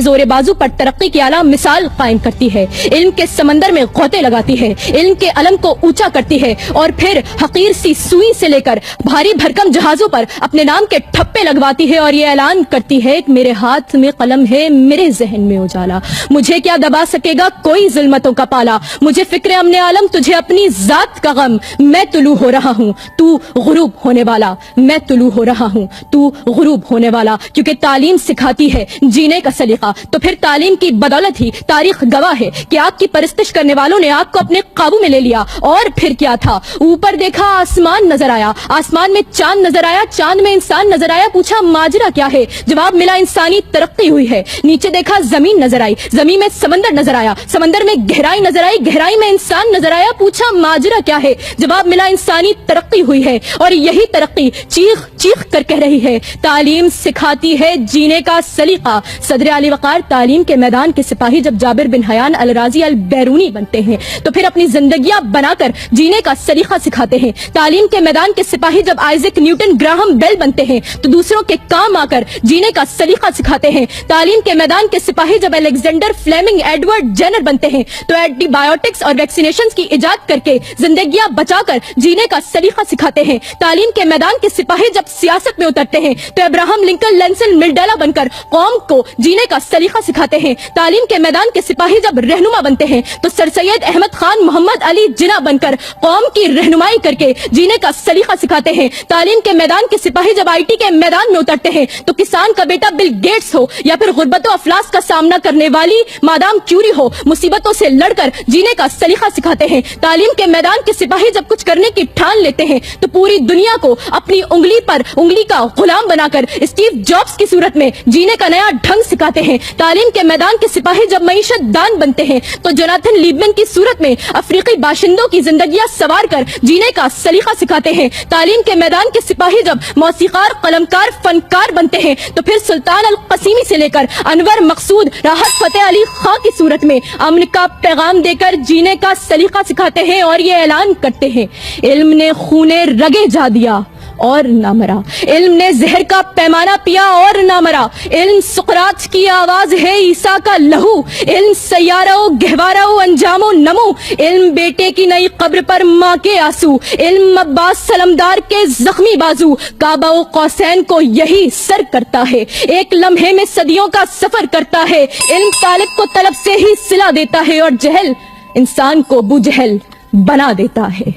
زور بازو پر ترقی کی اعلیٰ مثال قائم کرتی ہے، علم کے سمندر میں غوطے لگاتی ہے، علم کے علم کو اونچا کرتی ہے اور پھر حقیر سی سوئی سے لے کر بھاری بھرکم جہازوں پر اپنے نام کے ٹھپے لگواتی ہے اور یہ اعلان کرتی ہے کہ میرے ہاتھ میں قلم ہے، میرے ذہن میں اجالا، مجھے کیا دبا سکے گا کوئی ظلمتوں کا پالا، مجھے فکر امن عالم، تجھے اپنی ذات کا غم، میں طلوع ہو رہا ہوں تو غروب ہونے والا، میں طلوع ہو رہا ہوں تو غروب ہونے والا، کیونکہ تعلیم سکھاتی ہے جینے کا سلیقہ، تو پھر تعلیم کی بدولت ہی تاریخ گواہ ہے کہ آپ کی پرستش کرنے والوں نے آپ کو اپنے قابو میں لے لیا، اور پھر کیا تھا، اوپر دیکھا آسمان نظر آیا، آسمان میں چاند نظر آیا، چاند میں انسان نظر آیا، پوچھا ماجرا کیا ہے، جواب ملا انسانی ترقی ہوئی ہے، نیچے دیکھا زمین نظر آئی، زمین میں سمندر نظر آیا، سمندر میں گہرائی نظر آئی، گہرائی میں انسان نظر آیا، پوچھا ماجرا کیا ہے، جواب ملا انسانی ترقی ہوئی ہے، اور یہی ترقی چیخ چیخ کر کہہ رہی ہے، تعلیم سکھاتی ہے جینے کا سلیقہ۔ صدر علی وقار تعلیم کے میدان کے سپاہی جب جابر بن حیان الرازی البیرونی بنتے ہیں تو پھر اپنی زندگیاں بنا کر جینے کا سلیقہ سکھاتے ہیں، تعلیم کے میدان کے سپاہی جب آئزیک نیوٹن گراہم بیل بنتے ہیں تو دوسروں کے کام آ کر جینے کا سلیقہ سکھاتے ہیں، تعلیم کے میدان کے سپاہی جب الیگزینڈر فلیمنگ ایڈورڈ جینر بنتے ہیں تو اینٹی بایوٹکس اور ویکسینیشنز کی ایجاد کر کے زندگیاں بچا کر جینے کا سلیقہ سکھاتے ہیں، تعلیم کے میدان کے سپاہی جب سیاست میں اترتے ہیں تو ابراہم لنکن لینسن منڈیلا بن کر قوم کو جینے کا سلیقہ سکھاتے ہیں، تعلیم کے میدان کے سپاہی جب رہنما بنتے ہیں تو سر سید احمد خان محمد علی جناح بن کر قوم کی رہنمائی کر کے جینے کا سلیقہ سکھاتے ہیں، تعلیم کے میدان کے سپاہی جب آئی ٹی کے میدان میں اترتے ہیں تو کسان کا بیٹا بل گیٹس ہو یا پھر غربت و افلاس کا سامنا کرنے والی مادام کیوری ہو، مصیبتوں سے لڑ کر جینے کا سلیقہ سکھاتے ہیں، تعلیم کے میدان کے سپاہی جب کچھ کرنے کی ٹھان لیتے ہیں تو پوری دنیا کو اپنی انگلی پر انگلی کا غلام بنا کر اسٹیو جابز کی صورت میں جینے کا نیا ڈھنگ سکھاتے ہیں، تعلیم کے میدان کے سپاہی جب معیشت دان بنتے ہیں تو جوناتھن لیبمن کی صورت میں افریقی باشندوں کی زندگیاں سوار کر جینے کا سلیقہ سکھاتے ہیں، تعلیم کے میدان کے سپاہی جب موسیقار قلمکار فنکار بنتے ہیں تو پھر سلطان القسیمی سے لے کر انور مقصود راحت فتح علی خان کی صورت میں امن کا پیغام دے کر جینے کا سلیقہ سکھاتے ہیں اور یہ اعلان کرتے ہیں، علم نے خونے رگے جا دیا اور نہ مرا، علم نے زہر کا پیمانہ پیا اور نہ مرا، علم سقراط کی آواز ہے عیسیٰ کا لہو، علم سیارہ و گہوارہ و انجام و نمو، علم بیٹے کی نئی قبر پر ماں کے آنسو، علم عباس سلمدار کے زخمی بازو، کعبہ و قوسین کو یہی سر کرتا ہے، ایک لمحے میں صدیوں کا سفر کرتا ہے، علم طالب کو طلب سے ہی صلہ دیتا ہے اور جہل انسان کو بوجہل بنا دیتا ہے۔